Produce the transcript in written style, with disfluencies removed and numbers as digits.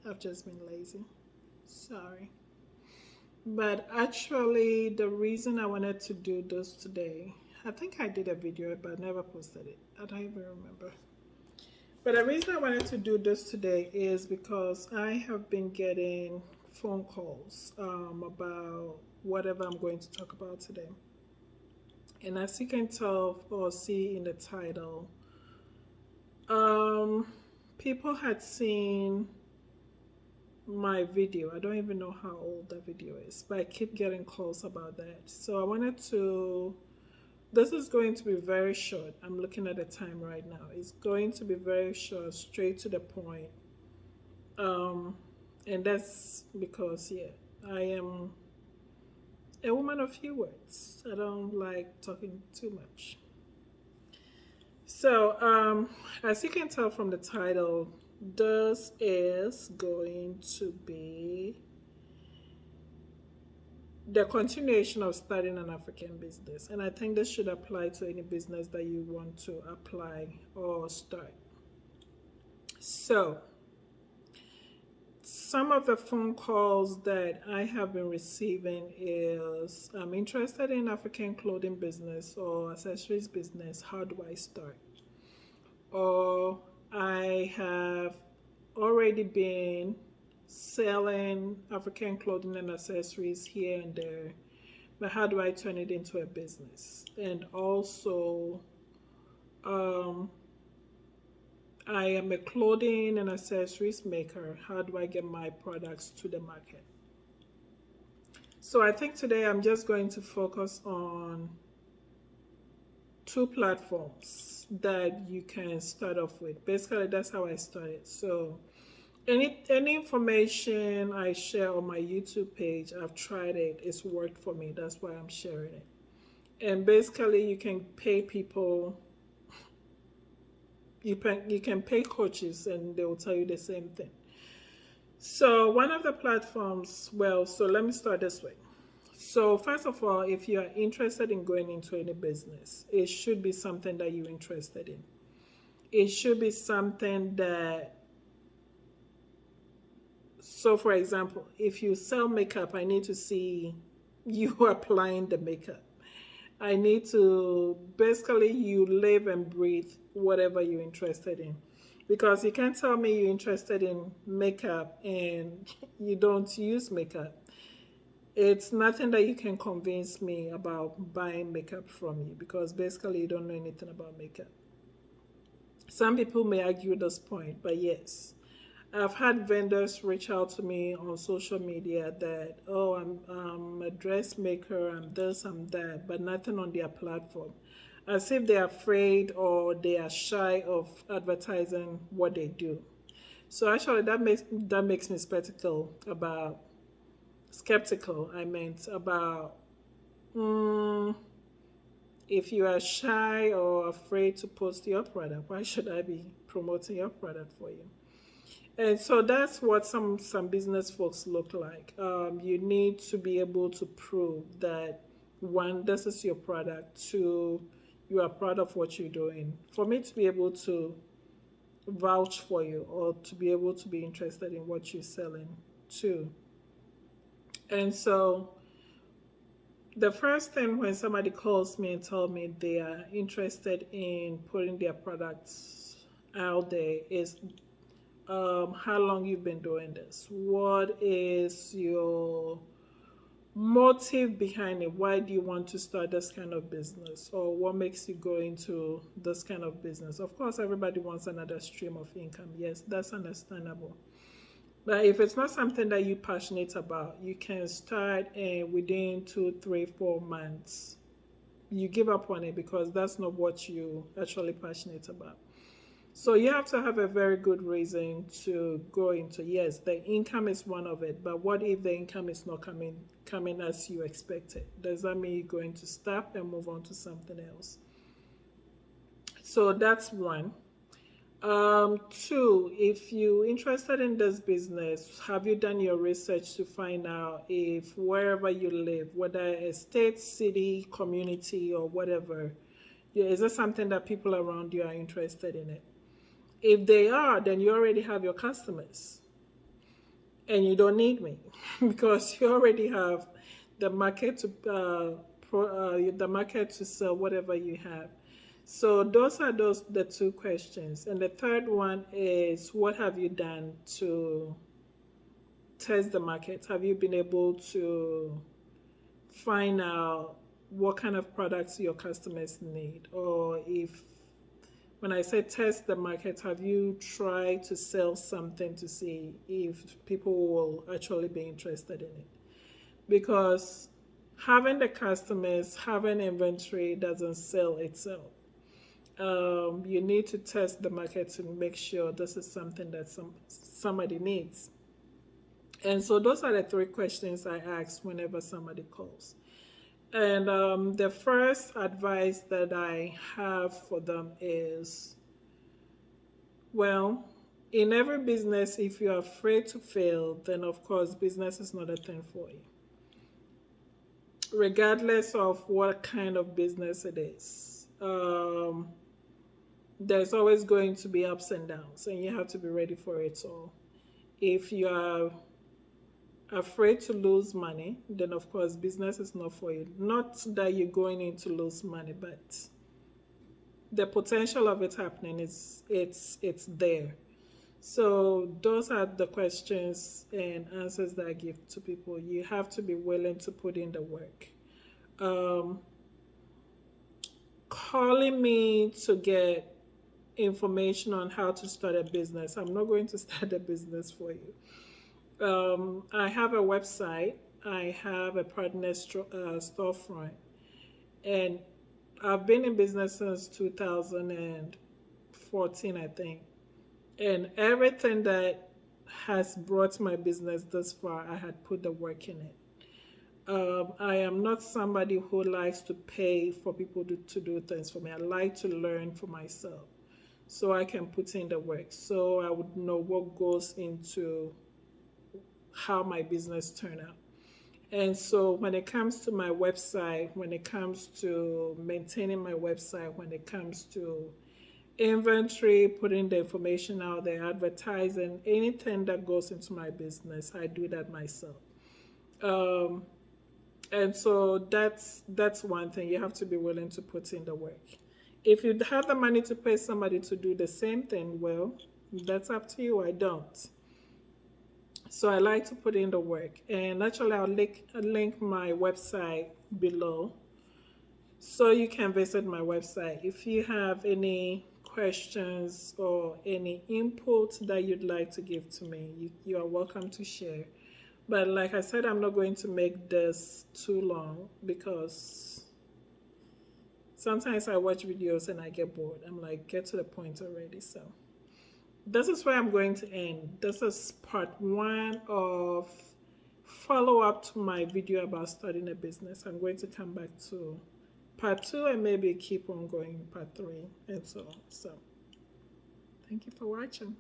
I've just been lazy. Sorry. But actually, the reason I wanted to do this today, I think I did a video, but I never posted it. I don't even remember. But the reason I wanted to do this today is because I have been getting phone calls about whatever I'm going to talk about today. And as you can tell or see in the title, um, people had seen my video. I don't even know how old the video is, but I keep getting calls about that. So I wanted to. This is going to be very short. I'm looking at the time right now. It's going to be very short, straight to the point. Um, and that's because, yeah, I am a woman of few words. I don't like talking too much. So, as you can tell from the title, this is going to be the continuation of starting an African business. And I think this should apply to any business that you want to apply or start. So, some of the phone calls that I have been receiving is I'm interested in African clothing business or accessories business. How do I start? Or I have already been selling African clothing and accessories here and there, but how do I turn it into a business? And also, um, I am a clothing and accessories maker. How do I get my products to the market? So I think today I'm just going to focus on two platforms that you can start off with. Basically, that's how I started. So any information I share on my YouTube page, I've tried it. It's worked for me. That's why I'm sharing it. And basically, you can pay people. You can pay coaches, and they will tell you the same thing. So one of the platforms. Well, so let me start this way. So first of all, if you are interested in going into any business, it should be something that you're interested in. It should be something that, so for example, if you sell makeup, I need to see you applying the makeup. I need to basically you live and breathe whatever you're interested in. Because you can't tell me you're interested in makeup and you don't use makeup. It's nothing that you can convince me about buying makeup from you because basically you don't know anything about makeup. Some people may argue this point, but yes. I've had vendors reach out to me on social media that, oh, I'm a dressmaker, I'm this, I'm that, but nothing on their platform. As if they're afraid or they are shy of advertising what they do. So actually, that makes me skeptical. I meant about mm, if you are shy or afraid to post your product, why should I be promoting your product for you? And so that's what some business folks look like. You need to be able to prove that one, this is your product. Two, you are proud of what you're doing. For me to be able to vouch for you or to be able to be interested in what you're selling too. And so the first thing when somebody calls me and tell me they are interested in putting their products out there is how long you've been doing this. What is your motive behind it? Why do you want to start this kind of business? Or what makes you go into this kind of business? Of course, everybody wants another stream of income. Yes, that's understandable. But if it's not something that you're passionate about, you can start and within 2, 3, 4 months, you give up on it because that's not what you actually passionate about. So you have to have a very good reason to go into. Yes, the income is one of it, but what if the income is not coming as you expected? Does that mean you're going to stop and move on to something else? So that's one. Two, if you're interested in this business, have you done your research to find out if wherever you live, whether a state, city, community, or whatever, yeah, is it something that people around you are interested in it? If they are, then you already have your customers. and you don't need me because you already have the market to the market to sell whatever you have. So those are the two questions. And the third one is, what have you done to test the market? Have you been able to find out what kind of products your customers need? Or if, when I say test the market, have you tried to sell something to see if people will actually be interested in it? Because having the customers, having inventory doesn't sell itself. You need to test the market to make sure this is something that somebody needs. And so those are the three questions I ask whenever somebody calls. And the first advice that I have for them is, well, in every business, if you're afraid to fail, then of course business is not a thing for you, regardless of what kind of business it is. There's always going to be ups and downs, and you have to be ready for it all. If you are afraid to lose money, then of course business is not for you. Not that you're going in to lose money, but the potential of it happening is it's there. So those are the questions and answers that I give to people. You have to be willing to put in the work. Um, Calling me to get information on how to start a business, I'm not going to start a business for you. I have a website. I have a partner storefront, and I've been in business since 2014, I think. And everything that has brought my business this far, I had put the work in it. I am not somebody who likes to pay for people to do things for me. I like to learn for myself so I can put in the work, so I would know what goes into how my business turn out. And so when it comes to my website, when it comes to maintaining my website, when it comes to inventory, putting the information out there, advertising, anything that goes into my business, I do that myself. Um, and so that's one thing. You have to be willing to put in the work. If you have the money to pay somebody to do the same thing, well, that's up to you. I don't. So I like to put in the work. And actually, I'll link my website below so you can visit my website. If you have any questions or any input that you'd like to give to me, you are welcome to share. But like I said, I'm not going to make this too long because sometimes I watch videos and I get bored. I'm like, get to the point already. So this is where I'm going to end. This is part one of follow up to my video about starting a business. I'm going to come back to part two and maybe keep on going part three and so on. So thank you for watching.